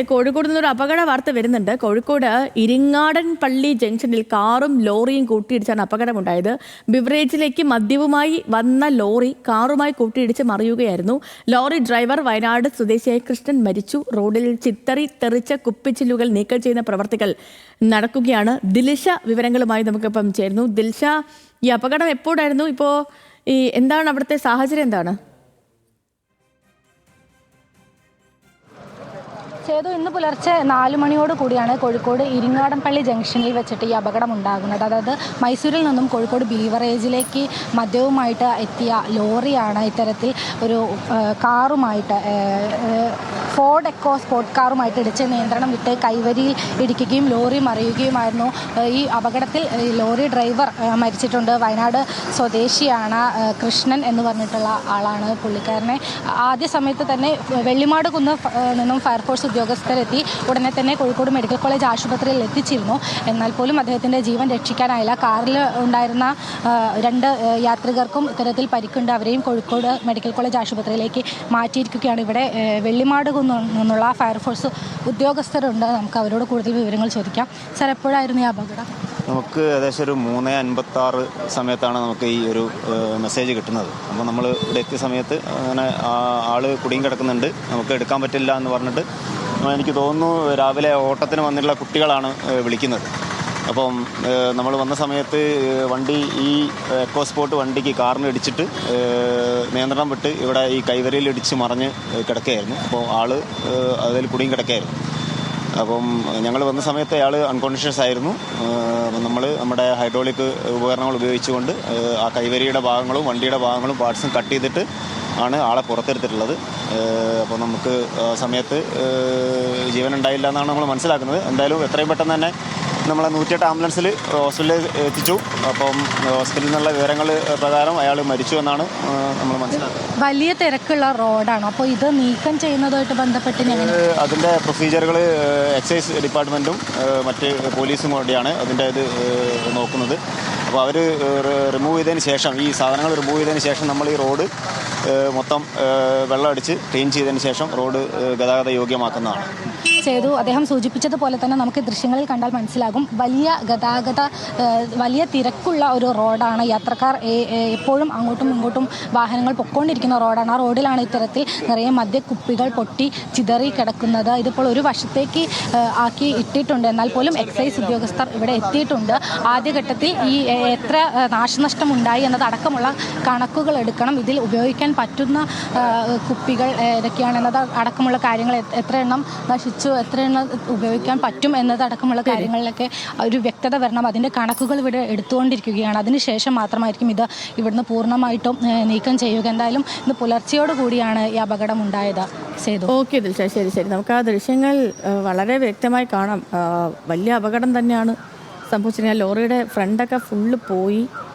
കോഴിക്കോട് നിന്നൊരു അപകട വാർത്ത വരുന്നുണ്ട്. കോഴിക്കോട് ഇരിങ്ങാടൻ പള്ളി ജംഗ്ഷനിൽ കാറും ലോറിയും കൂട്ടിയിടിച്ചാണ് അപകടമുണ്ടായത്. ബിവറേജിലേക്ക് മദ്യവുമായി വന്ന ലോറി കാറുമായി കൂട്ടിയിടിച്ച് മറിയുകയായിരുന്നു. ലോറി ഡ്രൈവർ വയനാട് സ്വദേശിയായ കൃഷ്ണൻ മരിച്ചു. റോഡിൽ ചിത്തറി തെറിച്ച കുപ്പിച്ചില്ലുകൾ നീക്കം ചെയ്യുന്ന പ്രവർത്തികൾ നടക്കുകയാണ്. ദിൽഷ വിവരങ്ങളുമായി നമുക്കിപ്പം ചേരുന്നു. ദിൽഷ, ഈ അപകടം എപ്പോഴായിരുന്നു? ഇപ്പോൾ എന്താണ് അവിടുത്തെ സാഹചര്യം എന്താണ്? ഇന്ന് പുലർച്ചെ 4 മണിയോട് കൂടിയാണ് കോഴിക്കോട് ഇരിങ്ങാടൻപള്ളി ജംഗ്ഷനിൽ വെച്ചിട്ട് ഈ അപകടം ഉണ്ടാകുന്നത്. അതായത് മൈസൂരിൽ നിന്നും കോഴിക്കോട് ബീവറേജിലേക്ക് മദ്യവുമായിട്ട് എത്തിയ ലോറിയാണ് ഇത്തരത്തിൽ ഒരു കാറുമായിട്ട് ഫോർഡ് എക്കോ സ്പോർട്ട് കാറുമായിട്ട് ഇടിച്ച് നിയന്ത്രണം വിട്ട് കൈവരിയിൽ ഇടിക്കുകയും ലോറി മറിയുകയുമായിരുന്നു. ഈ അപകടത്തിൽ ലോറി ഡ്രൈവർ മരിച്ചിട്ടുണ്ട്. വയനാട് സ്വദേശിയാണ് കൃഷ്ണൻ എന്ന് പറഞ്ഞിട്ടുള്ള ആളാണ്. പുള്ളിക്കാരനെ ആദ്യ സമയത്ത് തന്നെ വെള്ളിമാട് കുന്ന് നിന്നും ഫയർഫോഴ്സ് ഉദ്യോഗസ്ഥരെത്തി ഉടനെ തന്നെ കോഴിക്കോട് മെഡിക്കൽ കോളേജ് ആശുപത്രിയിൽ എത്തിച്ചിരുന്നു. എന്നാൽ പോലും അദ്ദേഹത്തിൻ്റെ ജീവൻ രക്ഷിക്കാനായില്ല. കാറിൽ ഉണ്ടായിരുന്ന 2 യാത്രികർക്കും ഇത്തരത്തിൽ പരിക്കുണ്ട്. അവരെയും കോഴിക്കോട് മെഡിക്കൽ കോളേജ് ആശുപത്രിയിലേക്ക് മാറ്റിയിരിക്കുകയാണ്. ഇവിടെ വെള്ളിമാട് നിന്നുള്ള ഫയർഫോഴ്സ് ഉദ്യോഗസ്ഥരുണ്ട്. നമുക്ക് അവരോട് കൂടുതൽ വിവരങ്ങൾ ചോദിക്കാം. സാർ, എപ്പോഴായിരുന്നു ഈ അപകടം? നമുക്ക് ഏകദേശം ഒരു 3:56 സമയത്താണ് നമുക്ക് ഈ ഒരു മെസ്സേജ് കിട്ടുന്നത്. അപ്പോൾ നമ്മൾ ഇവിടെ എത്തിയ സമയത്ത് അങ്ങനെ ആള് കുടുങ്ങി കിടക്കുന്നുണ്ട്, നമുക്ക് എടുക്കാൻ പറ്റില്ല എന്ന് പറഞ്ഞിട്ട് എനിക്ക് തോന്നുന്നു രാവിലെ ഓട്ടത്തിന് വന്നിട്ടുള്ള കുട്ടികളാണ് വിളിക്കുന്നത്. അപ്പം നമ്മൾ വന്ന സമയത്ത് വണ്ടി ഈ എക്കോ സ്പോർട്ട് വണ്ടിക്ക് കാറിന് ഇടിച്ചിട്ട് നിയന്ത്രണം വിട്ട് ഇവിടെ ഈ കൈവരിയിൽ ഇടിച്ച് മറിഞ്ഞ് കിടക്കുകയായിരുന്നു. അപ്പോൾ ആള് അതിൽ കുടുങ്ങി കിടക്കുകയായിരുന്നു. അപ്പം ഞങ്ങൾ വന്ന സമയത്ത് അയാൾ അൺകോൺഷ്യസ് ആയിരുന്നു. നമ്മൾ നമ്മുടെ ഹൈഡ്രോളിക് ഉപകരണങ്ങൾ ഉപയോഗിച്ചുകൊണ്ട് ആ കൈവരിയുടെ ഭാഗങ്ങളും വണ്ടിയുടെ ഭാഗങ്ങളും പാർട്സും കട്ട് ചെയ്തിട്ട് ആണ് ആളെ പുറത്തെടുത്തിട്ടുള്ളത്. അപ്പോൾ നമുക്ക് സമയത്ത് ജീവൻ ഉണ്ടായില്ല എന്നാണ് നമ്മൾ മനസ്സിലാക്കുന്നത്. എന്തായാലും എത്രയും പെട്ടെന്ന് തന്നെ നമ്മളെ 108 ആംബുലൻസിൽ ഹോസ്പിറ്റലിൽ എത്തിച്ചു. അപ്പം ഹോസ്പിറ്റലിൽ നിന്നുള്ള വിവരങ്ങൾ പ്രകാരം അയാൾ മരിച്ചു എന്നാണ് നമ്മൾ മനസ്സിലാക്കുന്നത്. വലിയ തിരക്കുള്ള റോഡാണ്. അപ്പോൾ ഇത് നീക്കം ചെയ്യുന്നതുമായിട്ട് ബന്ധപ്പെട്ട് അതിൻ്റെ പ്രൊസീജിയറുകൾ എക്സൈസ് ഡിപ്പാർട്ട്മെൻറ്റും മറ്റ് പോലീസും കൂടിയാണ് അതിൻ്റെ ഇത് നോക്കുന്നത്. അപ്പോൾ അവർ റിമൂവ് ചെയ്തതിന് ശേഷം, ഈ സാധനങ്ങൾ റിമൂവ് ചെയ്തതിന് ശേഷം നമ്മൾ ഈ റോഡ് മൊത്തം വെള്ളം അടിച്ച് ക്ലീൻ ചെയ്തതിന് ശേഷം റോഡ് ഗതാഗത യോഗ്യമാക്കുന്നതാണ്. അദ്ദേഹം സൂചിപ്പിച്ചതുപോലെ തന്നെ നമുക്ക് ദൃശ്യങ്ങളിൽ കണ്ടാൽ മനസ്സിലാകും, വലിയ തിരക്കുള്ള ഒരു റോഡാണ്. യാത്രക്കാർ എപ്പോഴും അങ്ങോട്ടും ഇങ്ങോട്ടും വാഹനങ്ങൾ പൊക്കോണ്ടിരിക്കുന്ന റോഡാണ്. ആ റോഡിലാണ് ഇത്തരത്തിൽ നിറയെ മദ്യക്കുപ്പികൾ പൊട്ടി ചിതറി കിടക്കുന്നത്. ഇതിപ്പോൾ ഒരു വശത്തേക്ക് ആക്കി ഇട്ടിട്ടുണ്ട്. എന്നാൽ പോലും എക്സൈസ് ഉദ്യോഗസ്ഥർ ഇവിടെ എത്തിയിട്ടുണ്ട്. ആദ്യഘട്ടത്തിൽ ഈ എത്ര നാശനഷ്ടം ഉണ്ടായി എന്നതടക്കമുള്ള കണക്കുകൾ എടുക്കണം. ഇതിൽ ഉപയോഗിക്കാൻ പറ്റുന്ന കുപ്പികൾ ഏതൊക്കെയാണെന്നത് അടക്കമുള്ള കാര്യങ്ങൾ, എത്ര എണ്ണം നശിച്ചു, എത്ര എണ്ണം ഉപയോഗിക്കാൻ പറ്റും എന്നതടക്കമുള്ള കാര്യങ്ങളിലൊക്കെ ഒരു വ്യക്തത വരണം. അതിൻ്റെ കണക്കുകൾ ഇവിടെ എടുത്തുകൊണ്ടിരിക്കുകയാണ്. അതിനുശേഷം മാത്രമായിരിക്കും ഇത് ഇവിടുന്ന് പൂർണ്ണമായിട്ടും നീക്കം ചെയ്യുക. എന്തായാലും ഇന്ന് പുലർച്ചയോട് കൂടിയാണ് ഈ അപകടം ഉണ്ടായത്. ഓക്കെ ദിൽഷ, ശരി. നമുക്ക് ആ ദൃശ്യങ്ങൾ വളരെ വ്യക്തമായി കാണാം. വലിയ അപകടം തന്നെയാണ് സംഭവിച്ചത്. ലോറിയുടെ ഫ്രണ്ടൊക്കെ ഫുള്ള് പോയി.